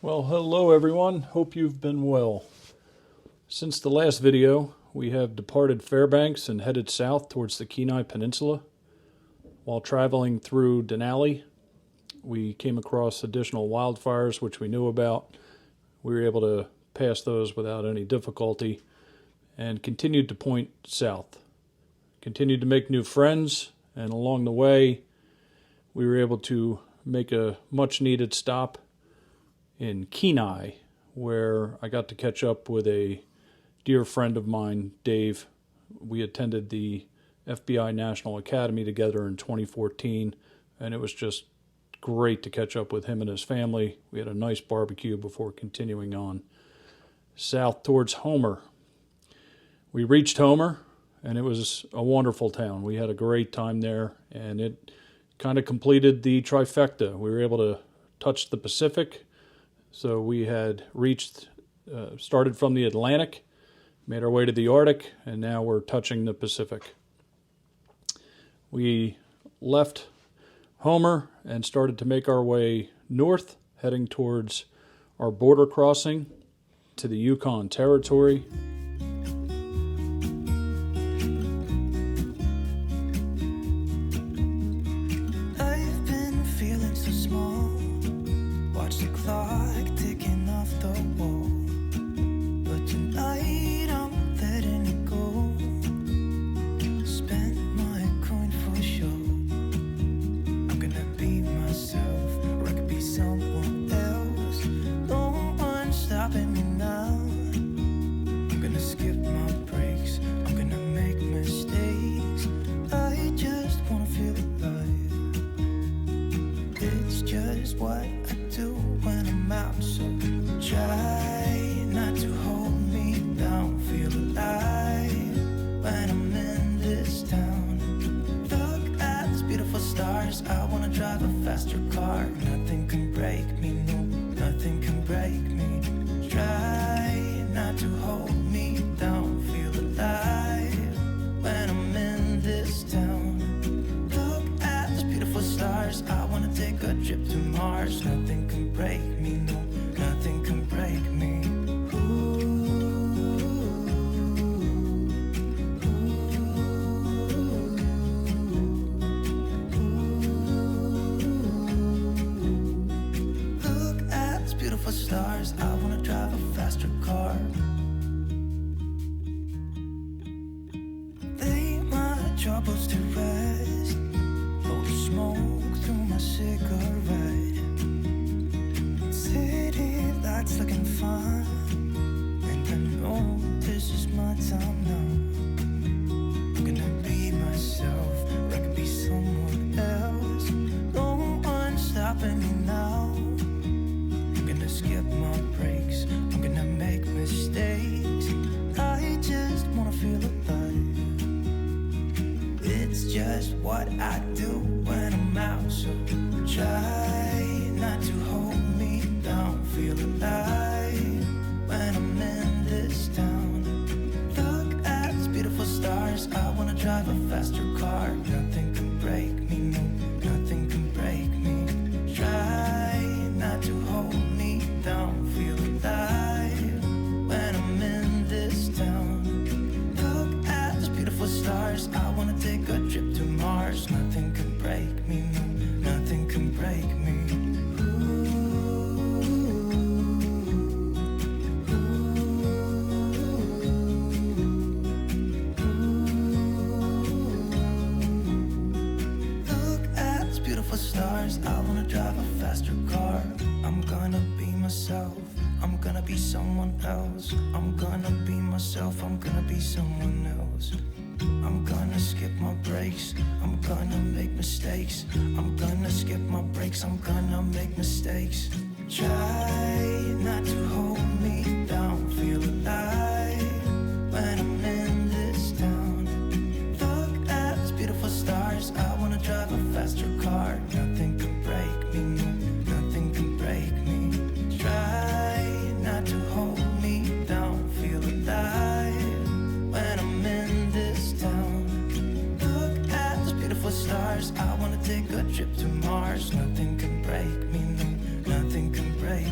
Well, hello everyone. Hope you've been well. Since the last video, we have departed Fairbanks and headed south towards the Kenai Peninsula. While traveling through Denali, we came across additional wildfires which we knew about. We were able to pass those without any difficulty and continued to point south. Continued to make new friends, and along the way, we were able to make a much needed stop in Kenai, where I got to catch up with a dear friend of mine, Dave. We attended the FBI National Academy together in 2014, and it was just great to catch up with him and his family. We had a nice barbecue before continuing on south towards Homer. We reached Homer, and it was a wonderful town. We had a great time there, and it kind of completed the trifecta. We were able to touch the Pacific. So we had started from the Atlantic, made our way to the Arctic, and now we're touching the Pacific. We left Homer and started to make our way north, heading towards our border crossing to the Yukon Territory. I've been feeling so small. Watch the clock ticking off the wall, but tonight I'm letting it go. Spend my coin for sure. I'm gonna be myself, or I could be someone else. No one's stopping me now. I'm gonna skip my breaks, I'm gonna make mistakes. I just wanna feel alive. It's just what I do when I'm out, so try not to hold me down. Feel alive when I'm in this town. Look at these beautiful stars. I wanna drive a faster car. Nothing can break me, no, nothing can break me. Try not to hold me down. Feel alive when I'm in this town. Look at these beautiful stars. I wanna take a trip to Mars. Nothing can break me, no, nothing can break me. Look at these beautiful stars. I wanna drive a faster car. Lay my troubles to rest. Blow the smoke through my cigarette. City lights looking fine, and I know this is my time now. I'm gonna be myself, or I could be someone else. No one's stopping me now. I'm gonna skip my breaks, I'm gonna make mistakes. I just wanna feel alive. It's just what I do when I'm out, so try not to hold me down. Feel alive when I'm in this town. Look at these beautiful stars. I wanna drive a faster car. Nothing can break me, no, nothing can break me. Try not to hold me down. Feel alive when I'm in this town. Look at these beautiful stars. I wanna take a trip to Mars. Nothing can break me, no, nothing can break me. Look at these beautiful stars. I wanna drive a faster car. I'm gonna be myself, I'm gonna be someone else. I'm gonna be myself, I'm gonna be someone else. I'm gonna skip my breaks, I'm gonna make mistakes. I'm gonna skip my breaks, I'm gonna make mistakes. Try not to hold me down. Feel alive when I'm in this town. Look at these beautiful stars. I wanna drive a faster car. Nothing can break me, no, nothing can break me. Try not to hold me down. Feel alive when I'm in this town. Look at these beautiful stars. I wanna take a trip to Mars. Nothing can break me, no, nothing can break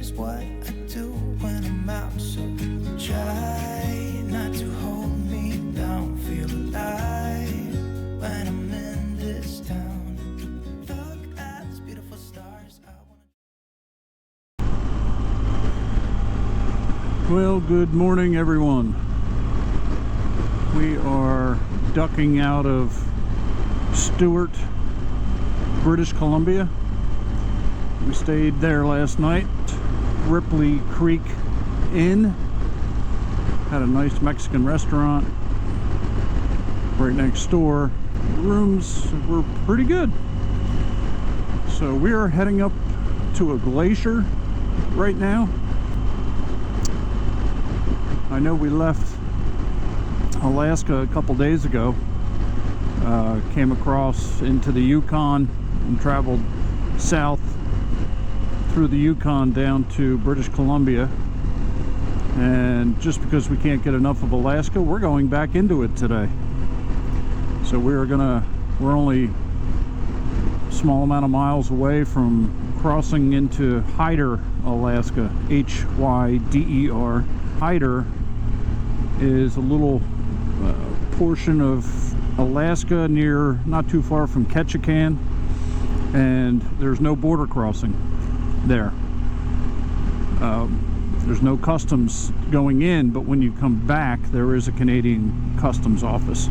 is what I do when I'm out. So try not to hold me down. Feel alive when I'm in this town. Look at these beautiful stars. Well, good morning, everyone. We are ducking out of Stewart, British Columbia. We stayed there last night, Ripley Creek Inn. Had a nice Mexican restaurant right next door. Rooms were pretty good. So we are heading up to a glacier right now. I know we left Alaska a couple days ago, came across into the Yukon and traveled south through the Yukon down to British Columbia, and just because we can't get enough of Alaska, we're going back into it today. So we're only a small amount of miles away from crossing into Hyder, Alaska. Hyder. Hyder is a little portion of Alaska not too far from Ketchikan, and there's no border crossing there. There's no customs going in, but when you come back, there is a Canadian customs office.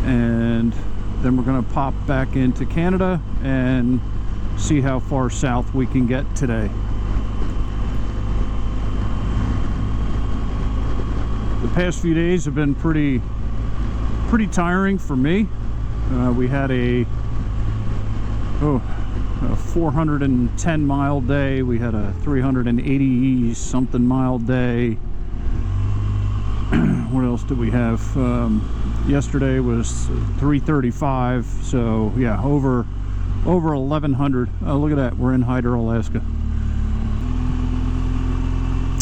And then we're going to pop back into Canada and see how far south we can get today. The past few days have been pretty tiring for me. We had a 410 mile day. We had a 380 something mile day. What else did we have? Yesterday was 335. So yeah, over 1100. Oh, look at that, we're in Hyder, Alaska.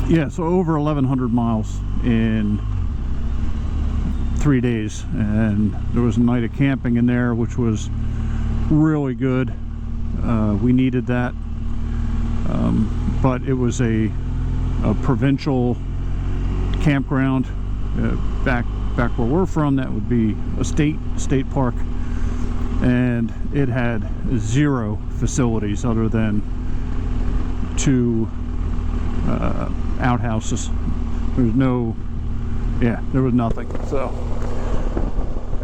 Yeah, so over 1100 miles in 3 days, and there was a night of camping in there, which was really good. We needed that, but it was a provincial campground. Back where we're from, that would be a state park, and it had 0 facilities other than 2 outhouses. There was nothing. So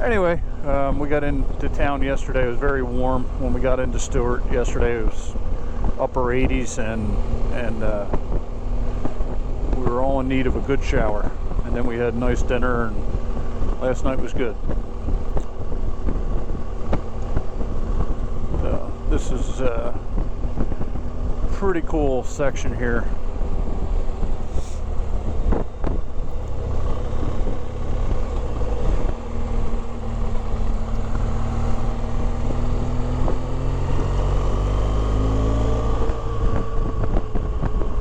anyway, we got into town yesterday. It was very warm when we got into Stewart yesterday. It was upper 80s, and we were all in need of a good shower. And then we had a nice dinner, and last night was good. So this is a pretty cool section here.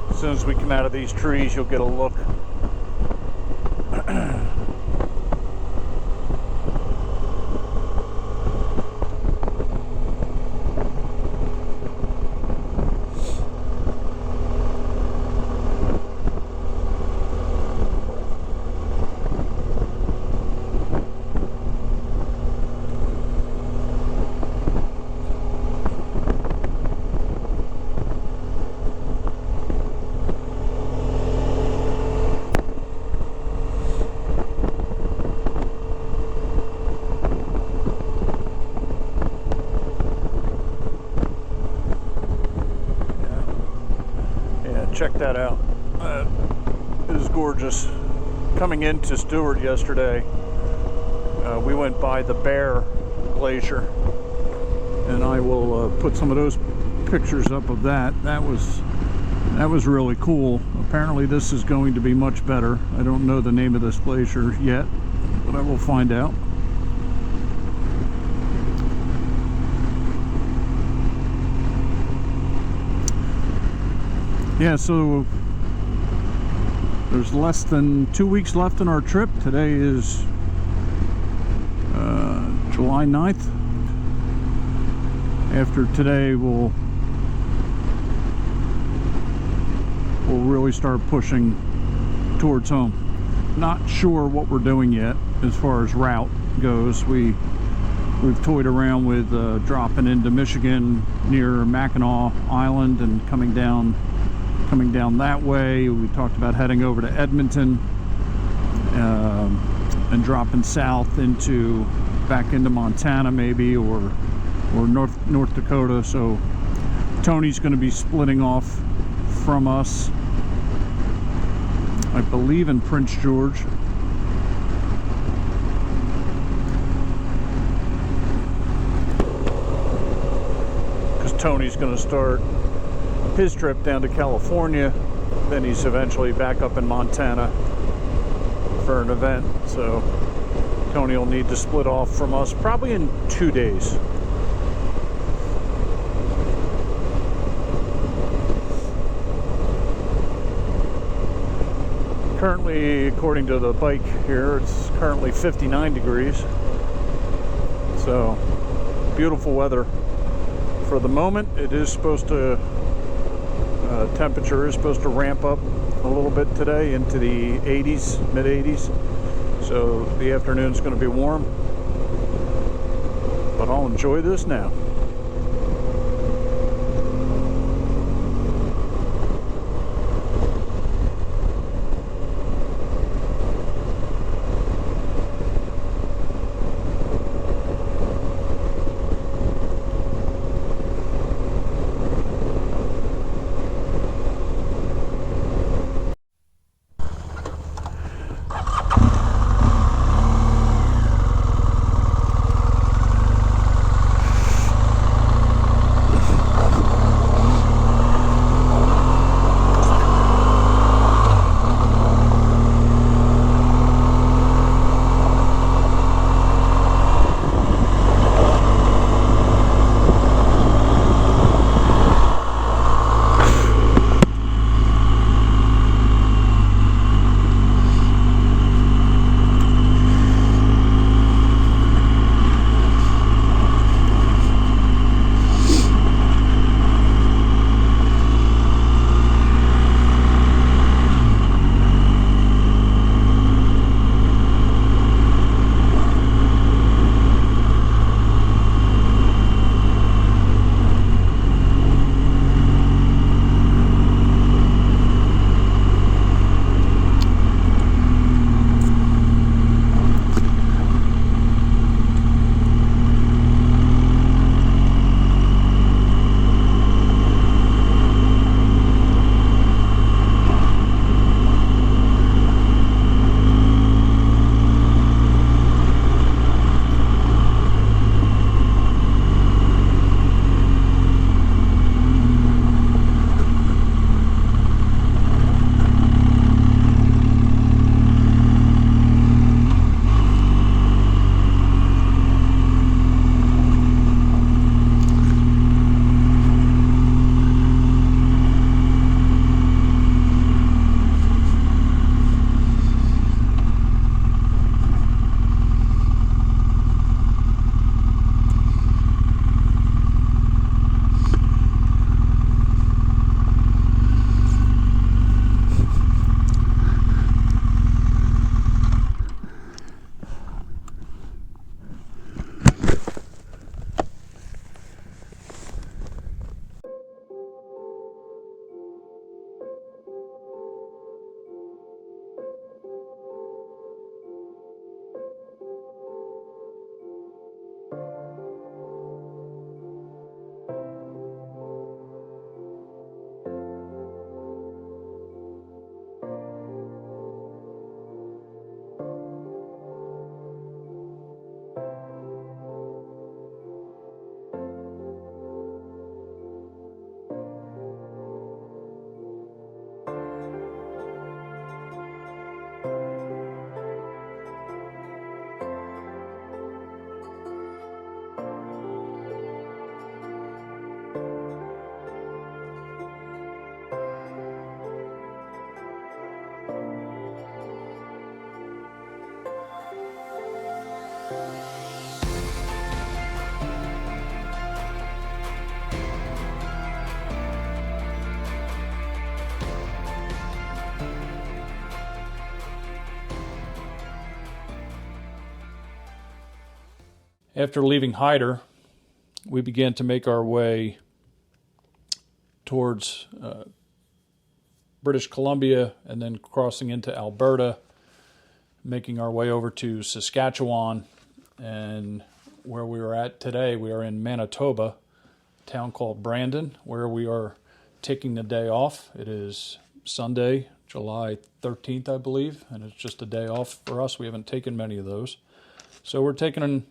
As soon as we come out of these trees, you'll get a look. Check that out. It is gorgeous. Coming into Stewart yesterday, we went by the Bear Glacier, and I will put some of those pictures up of that. That was really cool. Apparently this is going to be much better. I don't know the name of this glacier yet, but I will find out. Yeah, so there's less than 2 weeks left in our trip. Today is July 9th. After today, we'll really start pushing towards home. Not sure what we're doing yet as far as route goes. We've toyed around with dropping into Michigan near Mackinac Island and coming down that way. We talked about heading over to Edmonton and dropping south back into Montana maybe, or North Dakota. So Tony's going to be splitting off from us, I believe, in Prince George. Because Tony's going to start his trip down to California. Then he's eventually back up in Montana for an event. So Tony will need to split off from us probably in 2 days. Currently, according to the bike here, it's currently 59 degrees. So beautiful weather for the moment. It is supposed to temperature is supposed to ramp up a little bit today into the 80s, mid 80s. So the afternoon's going to be warm, but I'll enjoy this now. After leaving Hyder, we began to make our way towards British Columbia and then crossing into Alberta, making our way over to Saskatchewan. And where we are at today, we are in Manitoba, a town called Brandon, where we are taking the day off. It is Sunday, July 13th, I believe, and it's just a day off for us. We haven't taken many of those. So we're taking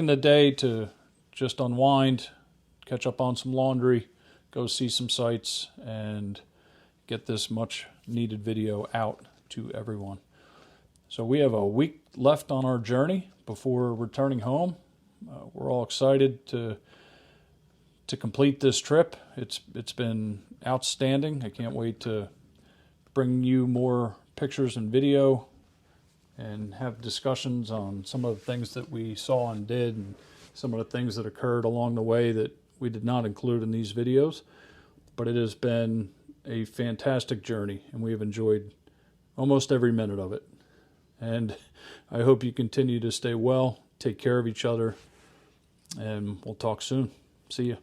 the day to just unwind, catch up on some laundry, go see some sights, and get this much needed video out to everyone. So we have a week left on our journey before returning home. We're all excited to complete this trip. It's been outstanding. I can't wait to bring you more pictures and video and have discussions on some of the things that we saw and did, and some of the things that occurred along the way that we did not include in these videos. But it has been a fantastic journey, and we have enjoyed almost every minute of it. And I hope you continue to stay well, take care of each other, and we'll talk soon. See ya.